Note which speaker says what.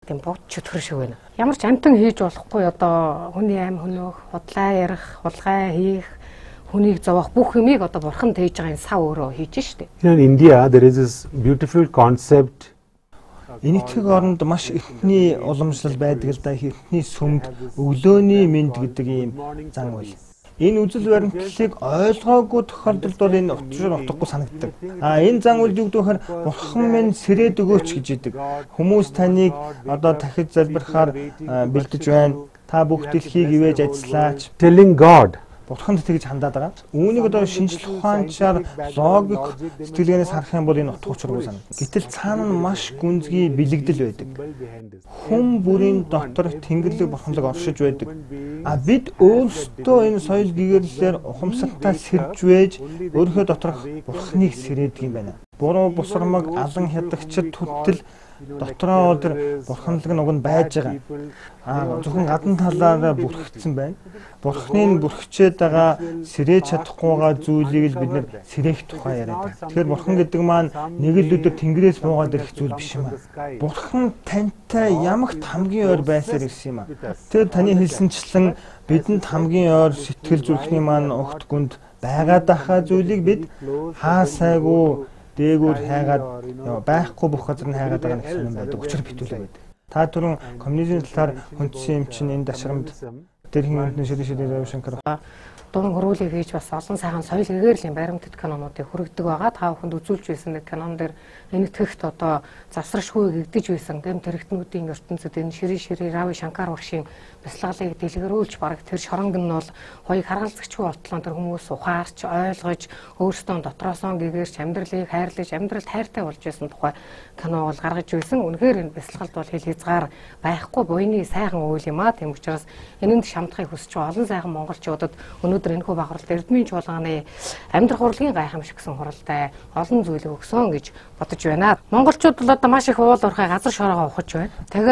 Speaker 1: тийм буудч өтгөр шиг байна. Ямар ч амтан хийж болохгүй одоо хүний аим хөнөөх, худлаа ярих, хулгай хийх, хүнийг зовоох бүх юмыг одоо бурхан тээж байгаа энэ сав өөрөө хийж штэ.
Speaker 2: In India there is this beautiful concept.
Speaker 3: Энэтхэг оронд маш эртний уламжлал байдаг л да, эртний сүмд өглөөний мэнд гэдэг ийм зан үйл. Энэ үзэл баримтлалыг ойлгоогүй тохиолдолд бол энэ учраар утгагүй санагддаг. Энэ зан үйл юу гэхээр бурхан минь сэрээд өгөөч гэж идэг. Хүмүүс таныг одоо дахиж залбирахаар бэлдэж байна. Та бүх дэлхийг ивэж ажиллаач.
Speaker 2: Telling God.
Speaker 3: Бурханд тэгж хандаад байгаа. Үүнийг одоо шинжлэх ухаанчаар логик сэтгэлгээнээс харах юм бол энэ утга учиргүй санагдана. Гэтэл цаана нь маш гүнзгий бэлэгдэл байдаг. Хүн бүрийн дотор Тэнгэрлэг бурханлаг оршиж байдаг. Бид өөрсдөө энэ соёл гэгэрлэлээр ухамсартай сэрж вэж өөрийнхөө доторх бурхныг сэрээдэг юм байна. Буруу бусрамаг алан хядагчд түтэл дотроо тэр бурханлаг нь уг нь байж байгаа. Зөвхөн гадна талаараа бүрхэгдсэн байна. Бурхныг бүрхчээд байгаа сэрээж чадахгүй байгаа зүйлийг л бид нэр сэрээх тухай яриад байна. Тэгэхээр бурхан гэдэг маань нэг л өдөр тэнгэрээс буугаад ирэх зүйл биш юм аа. Бурхан тантай ямагт хамгийн ойр байсаар ирсэн юм аа. Тэр таны хэлсэнчлэн бидэнд хамгийн ойр сэтгэл зүрхний маань огт гүнд байгаад ахаа зүйлийг бид хаа сайгүй дээгүүр хайгаад байхгүй бүх газар нь хайгаад байгаа гэсэн юм байдаг. Учир битүүлээ гэдэг. Та түрүүн коммунизм талаар хүндсэн юм чинь энэ дашрамд тэр хинтний ширээ Равишанкар
Speaker 1: Дуран хөрүүлэг хийж бас олон сайхан соёл гэгэрлийн баримтат кинонуудыг хүргэдэг байгаа. Та бүхэнд үзүүлж байсан нэг кинон дээр энэтхэгт одоо завсрашгүй гэгдэж байсан гэм тэрэгтнүүдийн ертөнцид энэ ширээ Равишанкар уршийн бяцлаглалыг дэлгэрүүлж бараг тэр шоронг нь бол хоёрыг харгалзагчгүй болтлоо тэр хүмүүс ухаарч ойлгож өөрсдөө дотроосоо гэгэрч амьдралыг хайрлаж амьдралд хайртай болж байсан тухай кино бол гаргаж байсан. Үнэхээр энэ бяцлаглалд бол хэл хязгаар байхгүй буйны сайхан үйл юм аа. Тийм учраас энэнд шамдахыг хүсэж олон сайхан монголчуудад өнөөдөр энэхүү бахаралд эрдмийн чуулганы амьдрах урлагийн гайхамшиг гэсэн хуралтай олон зүйлийг өгсөн гэж бодож байна. Монголчууд бол одоо маш их уул уурхай газар шороогоо ухаж байна. Тэгээд